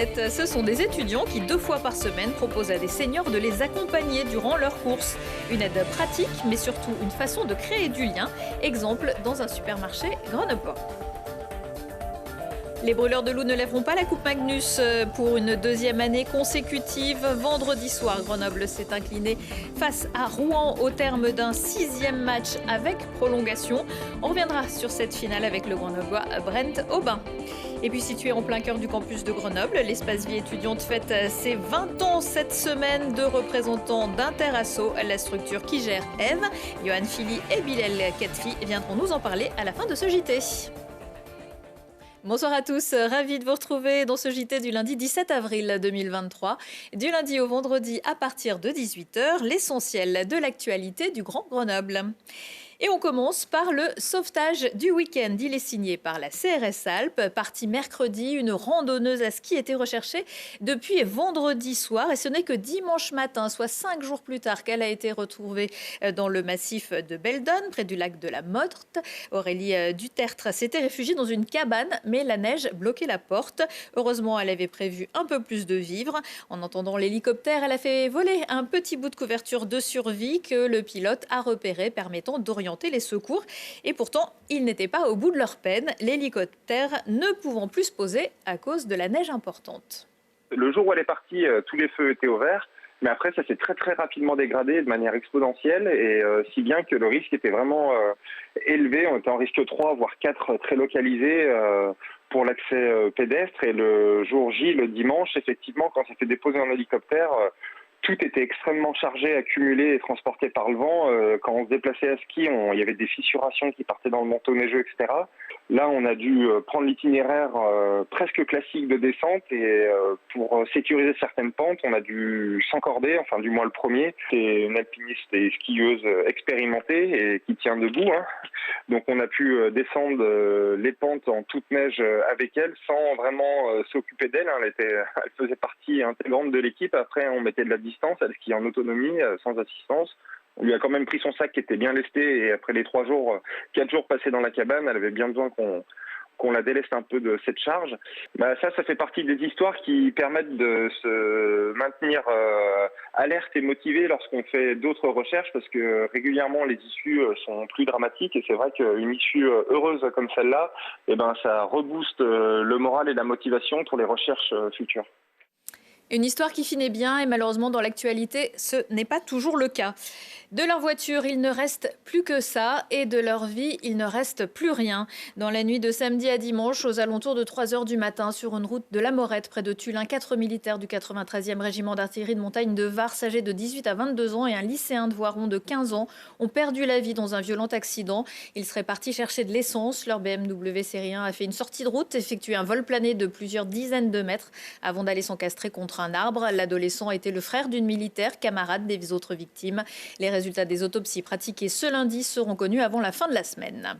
basket. Ce sont des étudiants qui 2 fois par semaine proposent à des seniors de les accompagner durant leurs courses. Une aide pratique, mais surtout une façon de créer du lien. Exemple dans un supermarché grenoblois. Les brûleurs de loups ne lèveront pas la Coupe Magnus pour une 2e année consécutive. Vendredi soir, Grenoble s'est incliné face à Rouen au terme d'un 6e match avec prolongation. On reviendra sur cette finale avec le Grenoblois Brent Aubin. Et puis situé en plein cœur du campus de Grenoble, l'espace vie étudiante fête ses 20 ans cette semaine. 2 représentants d'Interasso, la structure qui gère Eve, Johan Philly et Bilal Ketfi viendront nous en parler à la fin de ce JT. Bonsoir à tous, ravi de vous retrouver dans ce JT du lundi 17 avril 2023. Du lundi au vendredi à partir de 18h, l'essentiel de l'actualité du Grand Grenoble. Et on commence par le sauvetage du week-end. Il est signé par la CRS Alpes. Partie mercredi, une randonneuse à ski était recherchée depuis vendredi soir. Et ce n'est que dimanche matin, soit 5 jours plus tard, qu'elle a été retrouvée dans le massif de Beldon, près du lac de la Motte. Aurélie Dutertre s'était réfugiée dans une cabane, mais la neige bloquait la porte. Heureusement, elle avait prévu un peu plus de vivres. En entendant l'hélicoptère, elle a fait voler un petit bout de couverture de survie que le pilote a repéré, permettant d'orienter les secours. Et pourtant, ils n'étaient pas au bout de leur peine, l'hélicoptère ne pouvant plus se poser à cause de la neige importante. Le jour où elle est partie, tous les feux étaient au vert, mais après ça s'est très rapidement dégradé de manière exponentielle, et si bien que le risque était vraiment élevé. On était en risque 3, voire 4 très localisé pour l'accès pédestre. Et le jour J, le dimanche, effectivement, quand c'était déposé en hélicoptère, tout était extrêmement chargé, accumulé et transporté par le vent. Quand on se déplaçait à ski, il y avait des fissurations qui partaient dans le manteau neigeux, etc. Là, on a dû prendre l'itinéraire presque classique de descente, et pour sécuriser certaines pentes, on a dû s'encorder, enfin du moins le premier. C'est une alpiniste et skieuse expérimentée et qui tient debout, hein. Donc on a pu descendre les pentes en toute neige avec elle sans vraiment s'occuper d'elle, hein. Elle faisait partie intégrante de l'équipe. Après, on mettait de la distance, elle skie en autonomie, sans assistance. On lui a quand même pris son sac qui était bien lesté, et après les 4 jours passés dans la cabane, elle avait bien besoin qu'on la déleste un peu de cette charge. Ça fait partie des histoires qui permettent de se maintenir alerte et motivé lorsqu'on fait d'autres recherches, parce que régulièrement les issues sont plus dramatiques, et c'est vrai qu'une issue heureuse comme celle-là, ça rebooste le moral et la motivation pour les recherches futures. Une histoire qui finit bien, et malheureusement dans l'actualité, ce n'est pas toujours le cas. De leur voiture, il ne reste plus que ça, et de leur vie, il ne reste plus rien. Dans la nuit de samedi à dimanche, aux alentours de 3h du matin, sur une route de la Morette, près de Tullin, 4 militaires du 93e régiment d'artillerie de montagne de Vars, âgés de 18 à 22 ans, et un lycéen de Voiron de 15 ans, ont perdu la vie dans un violent accident. Ils seraient partis chercher de l'essence. Leur BMW série 1 a fait une sortie de route, effectué un vol plané de plusieurs dizaines de mètres, avant d'aller s'encastrer contre un arbre. L'adolescent était le frère d'une militaire, camarade des autres victimes. Les résultats des autopsies pratiquées ce lundi seront connus avant la fin de la semaine.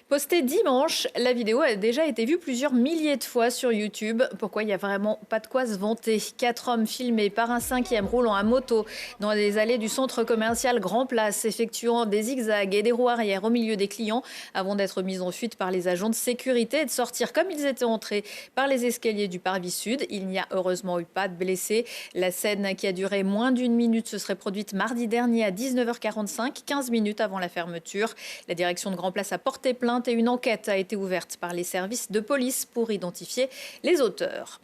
Postée dimanche, la vidéo a déjà été vue plusieurs milliers de fois sur YouTube. Pourquoi? Il n'y a vraiment pas de quoi se vanter. 4 hommes filmés par un 5e roulant à moto dans les allées du centre commercial Grand Place, effectuant des zigzags et des roues arrière au milieu des clients, avant d'être mis en fuite par les agents de sécurité et de sortir comme ils étaient entrés par les escaliers du parvis sud. Il n'y a heureusement eu pas de blessés. La scène, qui a duré moins d'1 minute, se serait produite mardi dernier à 19h45, 15 minutes avant la fermeture. La direction de Grand Place a porté plainte, et une enquête a été ouverte par les services de police pour identifier les auteurs.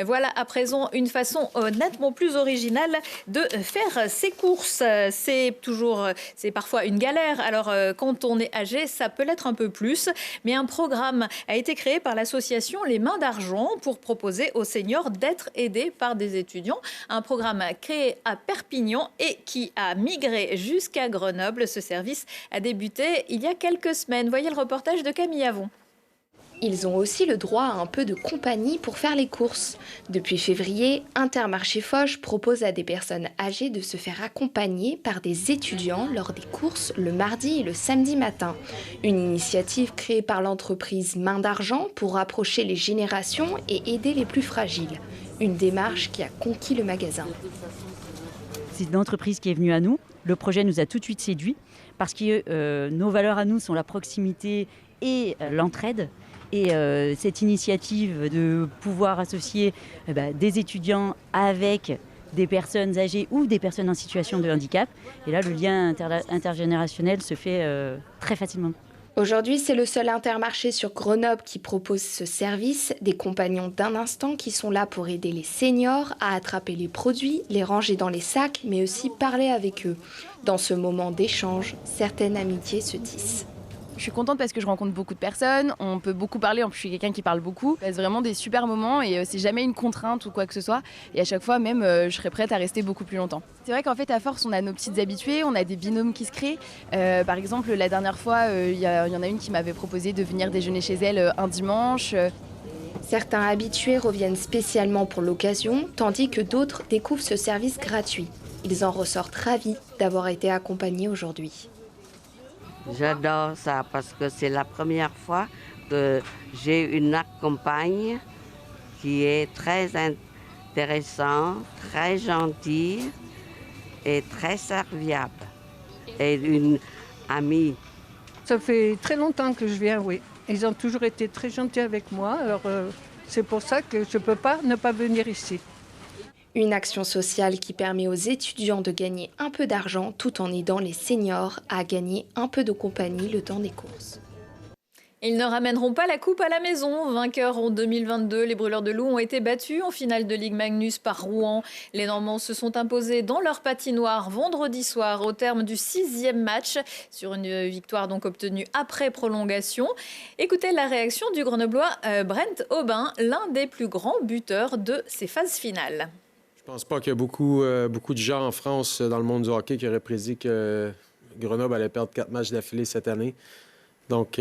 Voilà à présent une façon nettement plus originale de faire ses courses. C'est parfois une galère. Alors quand on est âgé, ça peut l'être un peu plus. Mais un programme a été créé par l'association Les Mains d'Argent pour proposer aux seniors d'être aidés par des étudiants. Un programme créé à Perpignan et qui a migré jusqu'à Grenoble. Ce service a débuté il y a quelques semaines. Voyez le reportage de Camille Avon. Ils ont aussi le droit à un peu de compagnie pour faire les courses. Depuis février, Intermarché Foch propose à des personnes âgées de se faire accompagner par des étudiants lors des courses le mardi et le samedi matin. Une initiative créée par l'entreprise Mains d'Argent pour rapprocher les générations et aider les plus fragiles. Une démarche qui a conquis le magasin. C'est une entreprise qui est venue à nous. Le projet nous a tout de suite séduit parce que nos valeurs à nous sont la proximité et l'entraide. Et cette initiative de pouvoir associer des étudiants avec des personnes âgées ou des personnes en situation de handicap, et là le lien intergénérationnel se fait très facilement. Aujourd'hui, c'est le seul Intermarché sur Grenoble qui propose ce service, des compagnons d'un instant qui sont là pour aider les seniors à attraper les produits, les ranger dans les sacs, mais aussi parler avec eux. Dans ce moment d'échange, certaines amitiés se tissent. Je suis contente parce que je rencontre beaucoup de personnes, on peut beaucoup parler, en plus je suis quelqu'un qui parle beaucoup. C'est vraiment des super moments et c'est jamais une contrainte ou quoi que ce soit. Et à chaque fois même, je serais prête à rester beaucoup plus longtemps. C'est vrai qu'en fait à force on a nos petites habituées, on a des binômes qui se créent. Par exemple la dernière fois, il y en a une qui m'avait proposé de venir déjeuner chez elle un dimanche. Certains habitués reviennent spécialement pour l'occasion, tandis que d'autres découvrent ce service gratuit. Ils en ressortent ravis d'avoir été accompagnés aujourd'hui. J'adore ça parce que c'est la première fois que j'ai une compagne qui est très intéressante, très gentille et très serviable. Et une amie. Ça fait très longtemps que je viens, oui. Ils ont toujours été très gentils avec moi, alors c'est pour ça que je ne peux pas ne pas venir ici. Une action sociale qui permet aux étudiants de gagner un peu d'argent tout en aidant les seniors à gagner un peu de compagnie le temps des courses. Ils ne ramèneront pas la coupe à la maison. Vainqueurs en 2022, les Brûleurs de Loups ont été battus en finale de Ligue Magnus par Rouen. Les Normands se sont imposés dans leur patinoire vendredi soir au terme du 6e match, sur une victoire donc obtenue après prolongation. Écoutez la réaction du Grenoblois Brent Aubin, l'un des plus grands buteurs de ces phases finales. Je pense pas qu'il y a beaucoup de gens en France, dans le monde du hockey, qui auraient prédit que Grenoble allait perdre 4 matchs d'affilée cette année. Donc,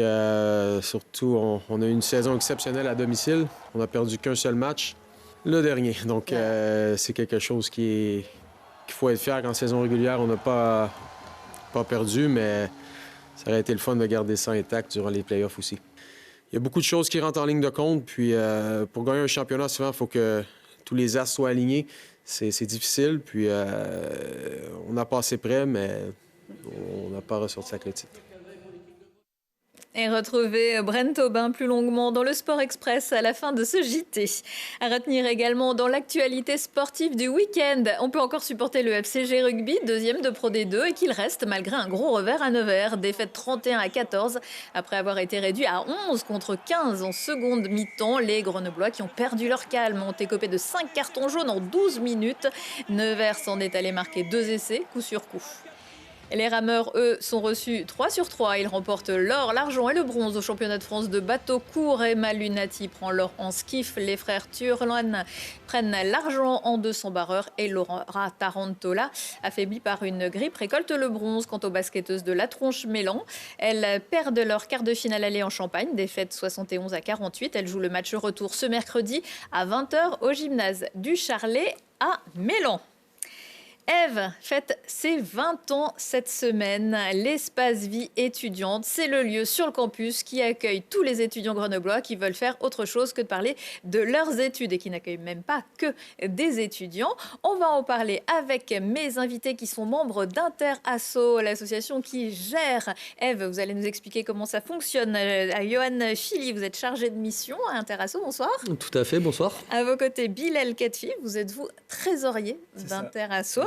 surtout, on a eu une saison exceptionnelle à domicile. On n'a perdu qu'un seul match, le dernier. Donc, c'est quelque chose qu'il faut être fier qu'en saison régulière, on n'a pas perdu, mais ça aurait été le fun de garder ça intact durant les playoffs aussi. Il y a beaucoup de choses qui rentrent en ligne de compte. Puis, pour gagner un championnat, souvent, il faut que tous les astres soient alignés. C'est difficile, puis on n'a pas assez près, mais on n'a pas ressorti avec le titre. Et retrouvez Brent Aubin plus longuement dans le Sport Express à la fin de ce JT. À retenir également dans l'actualité sportive du week-end, on peut encore supporter le FCG Rugby, 2e de Pro D2, et qu'il reste malgré un gros revers à Nevers. Défaite 31-14 après avoir été réduit à 11 contre 15 en seconde mi-temps. Les Grenoblois qui ont perdu leur calme ont écopé de 5 cartons jaunes en 12 minutes. Nevers s'en est allé marquer 2 essais, coup sur coup. Et les rameurs, eux, sont reçus 3 sur 3. Ils remportent l'or, l'argent et le bronze au championnat de France de bateau court. Emma Lunati prend l'or en skiff. Les frères Turlan prennent l'argent en 200 barreurs. Et Laura Tarantola, affaiblie par une grippe, récolte le bronze. Quant aux basketteuses de La Tronche-Mélan, elles perdent leur quart de finale aller en Champagne, défaite 71-48. Elles jouent le match retour ce mercredi à 20h au gymnase du Charlet à Mélan. Eve fête ses 20 ans cette semaine. L'espace vie étudiante, c'est le lieu sur le campus qui accueille tous les étudiants grenoblois qui veulent faire autre chose que de parler de leurs études et qui n'accueille même pas que des étudiants. On va en parler avec mes invités qui sont membres d'Interasso, l'association qui gère Eve. Vous allez nous expliquer comment ça fonctionne. Johan Philly, vous êtes chargé de mission à Interasso, bonsoir. Tout à fait, bonsoir. À vos côtés, Bilal Ketfi, vous êtes vous trésorier d'Interasso.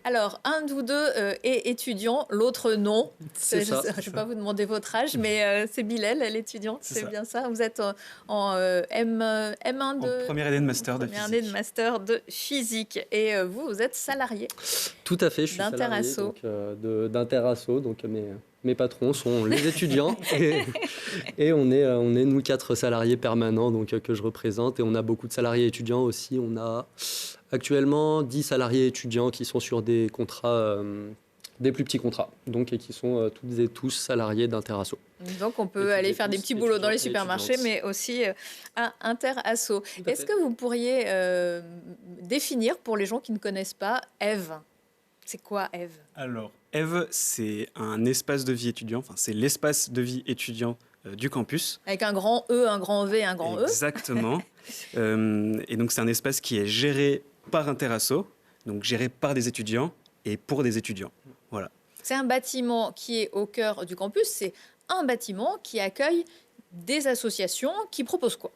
Alors, un de vous deux est étudiant, l'autre non. Je ne vais pas vous demander votre âge, mais c'est Bilal, l'étudiante, c'est bien ça. Vous êtes en M1 de... En première année de master de physique. Première année de master de physique. Et vous êtes salarié. Tout à fait, je suis salarié d'Interasso. Donc mes patrons sont les étudiants. et on est nous 4 salariés permanents donc, que je représente. Et on a beaucoup de salariés étudiants aussi. On a actuellement 10 salariés étudiants qui sont sur des contrats, des plus petits contrats, donc, et qui sont toutes et tous salariés d'Interasso. Donc on peut aller faire des petits boulots dans les supermarchés, mais aussi à Interasso. Est-ce que vous pourriez définir pour les gens qui ne connaissent pas Eve ? C'est quoi Eve ? Alors, Eve, c'est un espace de vie étudiant, enfin c'est l'espace de vie étudiant du campus. Avec un grand E, un grand V, un grand E. Exactement. Et donc c'est un espace qui est géré par Interasso, donc géré par des étudiants et pour des étudiants. Voilà. C'est un bâtiment qui est au cœur du campus. C'est un bâtiment qui accueille des associations qui proposent quoi?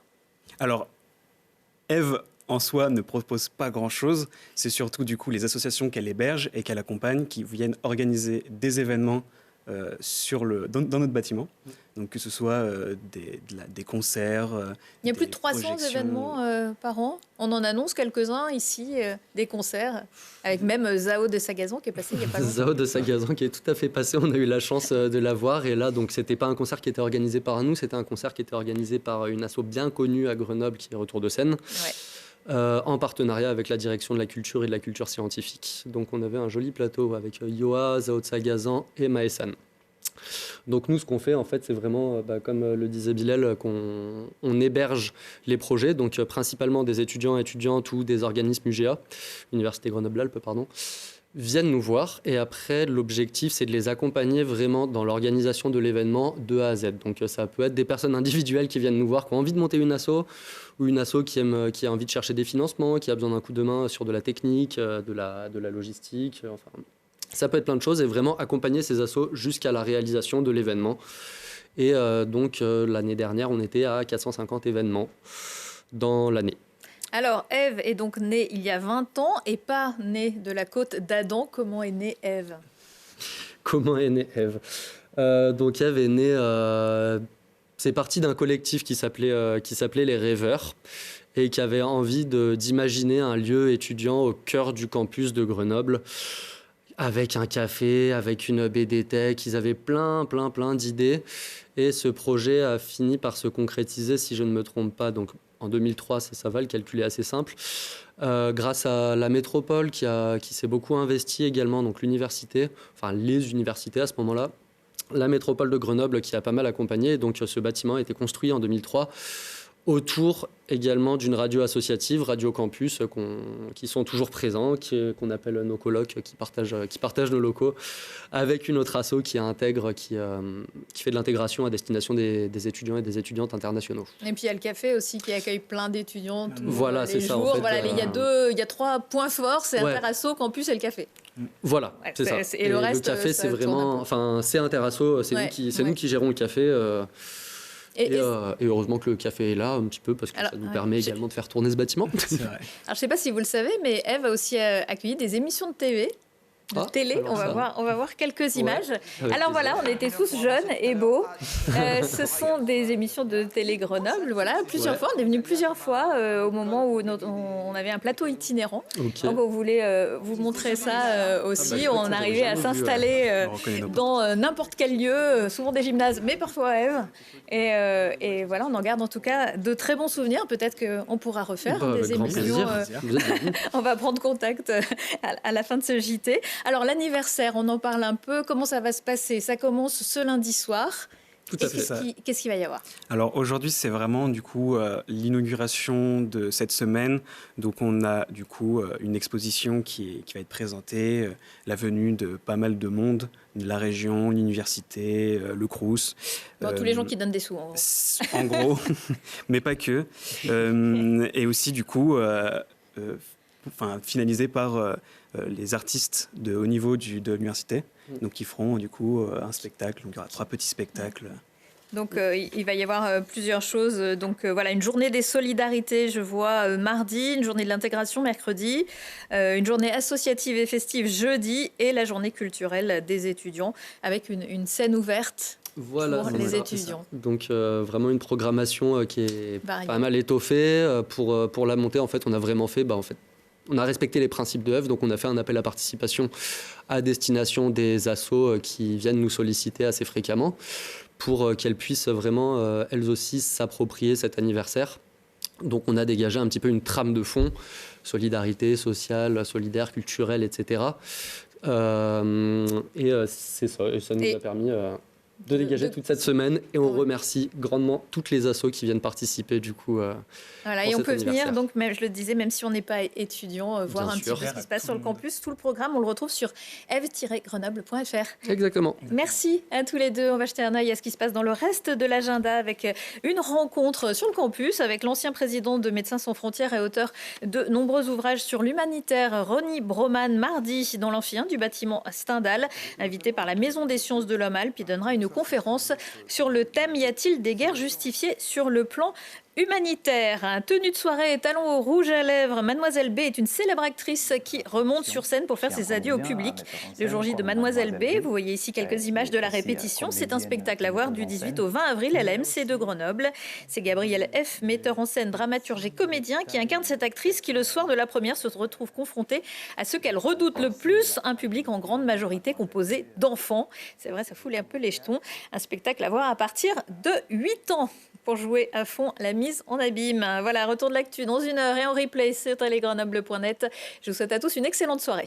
Alors, Eve, en soi, ne propose pas grand-chose. C'est surtout, du coup, les associations qu'elle héberge et qu'elle accompagne qui viennent organiser des événements dans notre bâtiment. Donc, que ce soit des concerts. Il y a plus de 300 événements par an. On en annonce quelques-uns ici, des concerts, avec même Zao de Sagazan qui est passé il y a pas longtemps. Zao de Sagazan qui est tout à fait passé. On a eu la chance de la voir. Et là, donc, c'était pas un concert qui était organisé par nous, c'était un concert qui était organisé par une asso bien connue à Grenoble qui est Retour de scène. Ouais. En partenariat avec la direction de la culture et de la culture scientifique. Donc on avait un joli plateau avec Yoa, Zao de Sagazan et Maësan. Donc nous, ce qu'on fait, en fait, c'est vraiment, comme le disait Bilal, qu'on héberge les projets, donc principalement des étudiants et étudiantes ou des organismes UGA, Université Grenoble-Alpes, pardon, viennent nous voir. Et après, l'objectif, c'est de les accompagner vraiment dans l'organisation de l'événement de A à Z. Donc ça peut être des personnes individuelles qui viennent nous voir, qui ont envie de monter une asso, ou une asso qui a envie de chercher des financements, qui a besoin d'un coup de main sur de la technique, de la logistique, enfin... Ça peut être plein de choses et vraiment accompagner ces assos jusqu'à la réalisation de l'événement. Et donc, l'année dernière, on était à 450 événements dans l'année. Alors, Ève est donc née il y a 20 ans et pas née de la côte d'Adam. Comment est née Ève? Comment est née Ève? Donc, Ève est née... c'est parti d'un collectif qui s'appelait Les Rêveurs et qui avait envie d'imaginer un lieu étudiant au cœur du campus de Grenoble, avec un café, avec une BD-Tech. Ils avaient plein d'idées. Et ce projet a fini par se concrétiser, si je ne me trompe pas. Donc, en 2003, ça va, le calcul est assez simple. Grâce à la métropole qui s'est beaucoup investie également, donc l'université, enfin les universités à ce moment-là, la métropole de Grenoble qui a pas mal accompagné. Donc, ce bâtiment a été construit en 2003 autour également d'une radio associative, Radio Campus, qui sont toujours présents, qu'on appelle nos colocs, qui partagent nos locaux, avec une autre asso qui intègre, qui fait de l'intégration à destination des étudiants et des étudiantes internationaux. Et puis il y a le café aussi qui accueille plein d'étudiants tous voilà, les jours. Ça, en fait, voilà, il y a 3 points forts, c'est Interasso, Campus et le café. Voilà, ouais, c'est ça. Et le reste, le café, c'est vraiment... Enfin, c'est Interasso, c'est nous qui gérons le café. Et heureusement que le café est là un petit peu parce que ça nous permet également de faire tourner ce bâtiment. C'est vrai. Alors je ne sais pas si vous le savez, mais Ève a aussi accueilli des émissions de TV. Télé, on va voir quelques images. Alors voilà, on était tous jeunes et beaux. Ce sont des émissions de télé Grenoble, voilà, plusieurs fois. On est venu plusieurs fois au moment où on avait un plateau itinérant. Okay. Donc on voulait vous montrer ça aussi. On arrivait à s'installer dans n'importe quel lieu, souvent des gymnases, mais parfois Ève. Et voilà, on en garde en tout cas de très bons souvenirs. Peut-être qu'on pourra refaire des émissions. On va prendre contact à la fin de ce JT. Alors l'anniversaire, on en parle un peu. Comment ça va se passer? Ça commence ce lundi soir. Tout à fait. Qu'est-ce qu'il va y avoir? Alors aujourd'hui, c'est vraiment du coup l'inauguration de cette semaine. Donc on a du coup une exposition qui va être présentée, la venue de pas mal de monde, de la région, l'université, le Crous. Tous les gens qui donnent des sous. En gros, mais pas que. Et aussi du coup, finalisé par les artistes de haut niveau de l'université, donc qui feront du coup un spectacle. Donc il y aura 3 petits spectacles. Donc il va y avoir plusieurs choses. Donc voilà, une journée des solidarités, je vois mardi, une journée de l'intégration mercredi, une journée associative et festive jeudi et la journée culturelle des étudiants avec une scène ouverte. Pour les étudiants. Donc vraiment une programmation qui est pas mal étoffée. Pour la montée, en fait, on a vraiment fait... on a respecté les principes de Ève, donc on a fait un appel à participation à destination des assos qui viennent nous solliciter assez fréquemment pour qu'elles puissent vraiment, elles aussi, s'approprier cet anniversaire. Donc on a dégagé un petit peu une trame de fond, solidarité sociale, solidaire, culturelle, etc. C'est ça, et ça nous a permis... de dégager toute cette semaine et on remercie grandement toutes les assos qui viennent participer du coup. Voilà, et on peut venir, donc même, je le disais, même si on n'est pas étudiant, voir un petit peu ce qui se passe sur le campus. Tout le programme, on le retrouve sur eve-grenoble.fr. Exactement. Merci à tous les deux. On va jeter un œil à ce qui se passe dans le reste de l'agenda avec une rencontre sur le campus avec l'ancien président de Médecins sans frontières et auteur de nombreux ouvrages sur l'humanitaire, Ronny Broman, mardi dans l'amphi du bâtiment Stendhal, invité par la Maison des sciences de l'Homme Alpes. Il donnera une conférence sur le thème « Y a-t-il des guerres justifiées sur le plan humanitaire ». Tenue de soirée et talons au rouge à lèvres, Mademoiselle B est une célèbre actrice qui remonte sur scène pour faire ses adieux au public. Le jour J de Mademoiselle B, vous voyez ici quelques images de la répétition. C'est un spectacle à voir du 18 au 20 avril à la MC de Grenoble. C'est Gabriel F., metteur en scène, dramaturge et comédien, qui incarne cette actrice qui, le soir de la première, se retrouve confrontée à ce qu'elle redoute le plus, un public en grande majorité composé d'enfants. C'est vrai, ça fout un peu les jetons. Un spectacle à voir à partir de 8 ans. Pour jouer à fond la mise en abîme. Voilà, retour de l'actu dans 1 heure et en replay sur télégrenoble.net. Je vous souhaite à tous une excellente soirée.